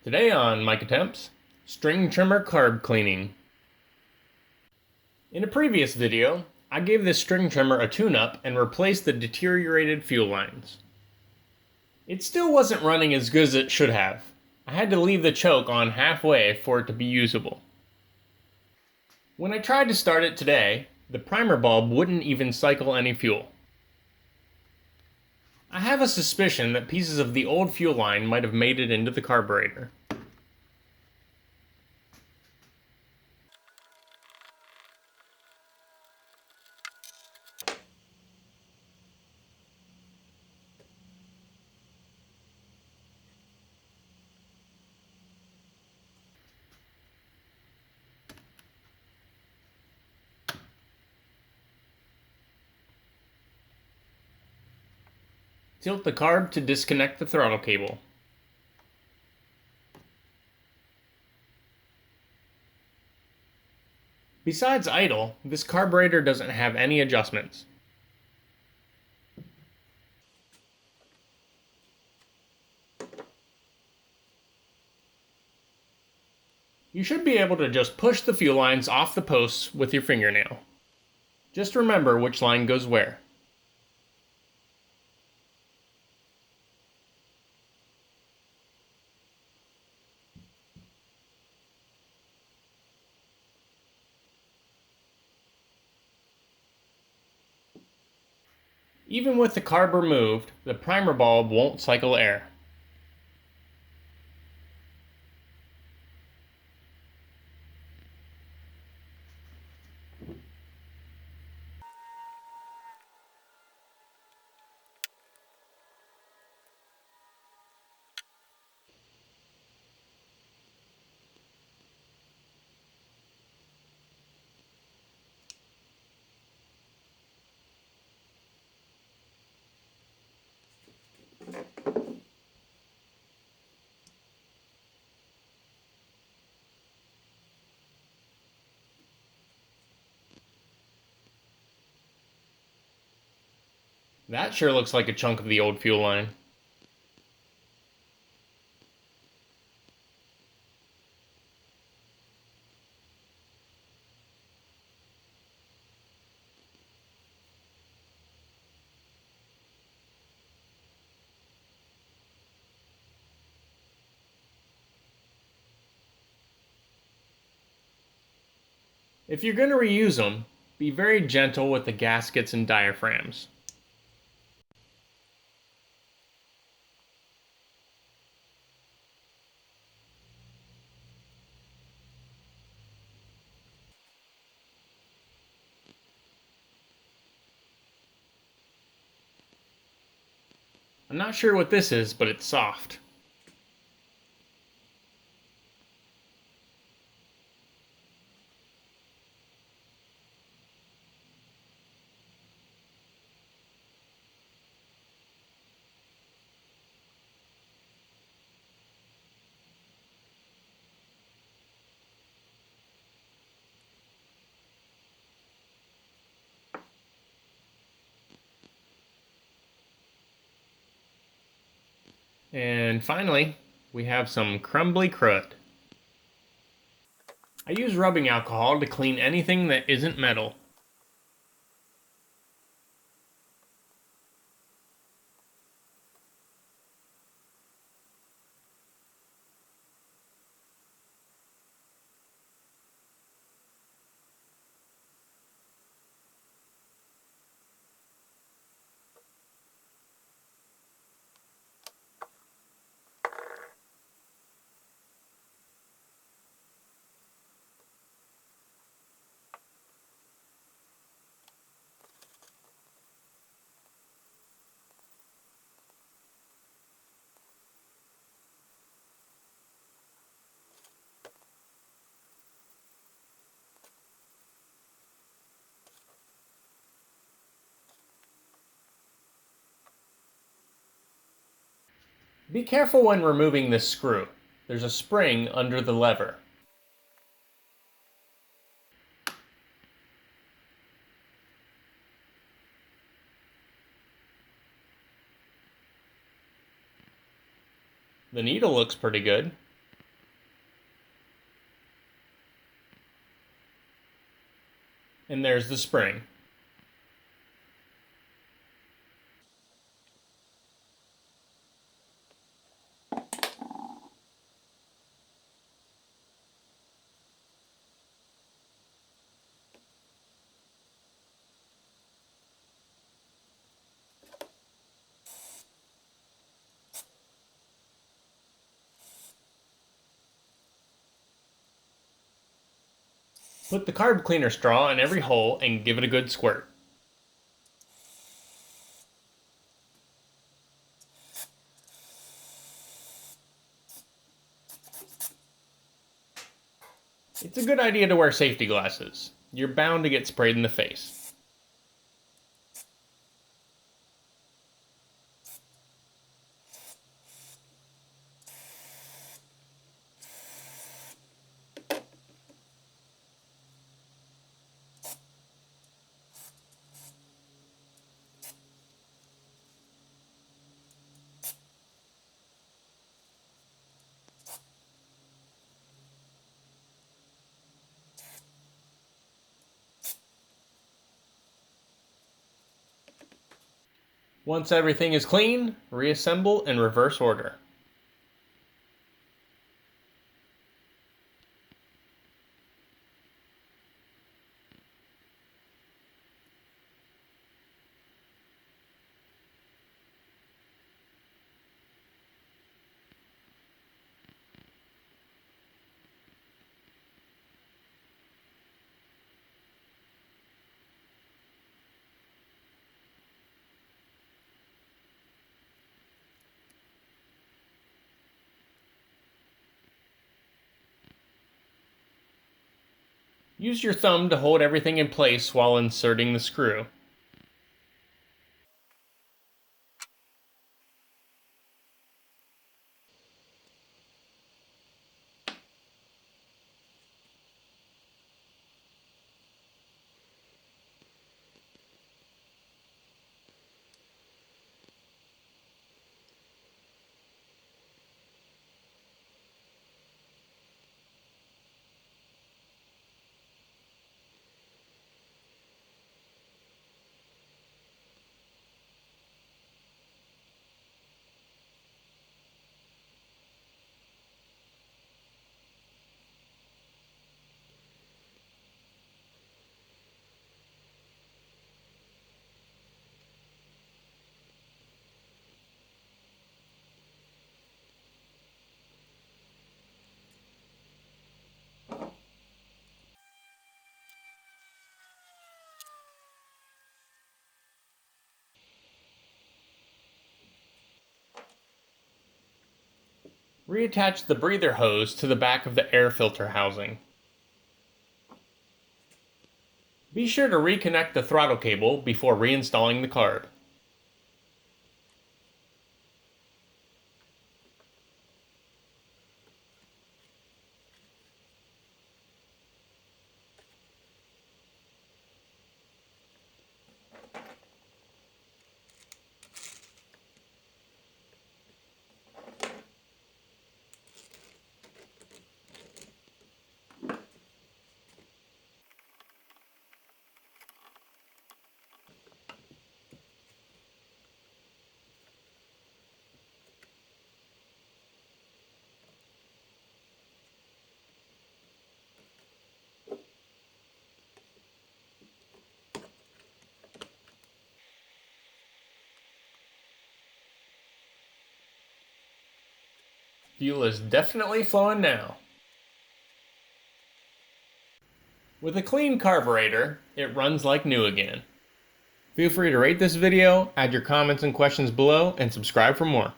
Today on Mike Attempts, string trimmer carb cleaning. In a previous video, I gave this string trimmer a tune-up and replaced the deteriorated fuel lines. It still wasn't running as good as it should have. I had to leave the choke on halfway for it to be usable. When I tried to start it today, the primer bulb wouldn't even cycle any fuel. I have a suspicion that pieces of the old fuel line might have made it into the carburetor. Tilt the carb to disconnect the throttle cable. Besides idle, this carburetor doesn't have any adjustments. You should be able to just push the fuel lines off the posts with your fingernail. Just remember which line goes where. Even with the carb removed, the primer bulb won't cycle air. That sure looks like a chunk of the old fuel line. If you're going to reuse them, be very gentle with the gaskets and diaphragms. I'm not sure what this is, but it's soft. And finally, we have some crumbly crud. I use rubbing alcohol to clean anything that isn't metal. Be careful when removing this screw. There's a spring under the lever. The needle looks pretty good. And there's the spring. Put the carb cleaner straw in every hole and give it a good squirt. It's a good idea to wear safety glasses. You're bound to get sprayed in the face. Once everything is clean, reassemble in reverse order. Use your thumb to hold everything in place while inserting the screw. Reattach the breather hose to the back of the air filter housing. Be sure to reconnect the throttle cable before reinstalling the carb. Fuel is definitely flowing now. With a clean carburetor, it runs like new again. Feel free to rate this video, add your comments and questions below, and subscribe for more.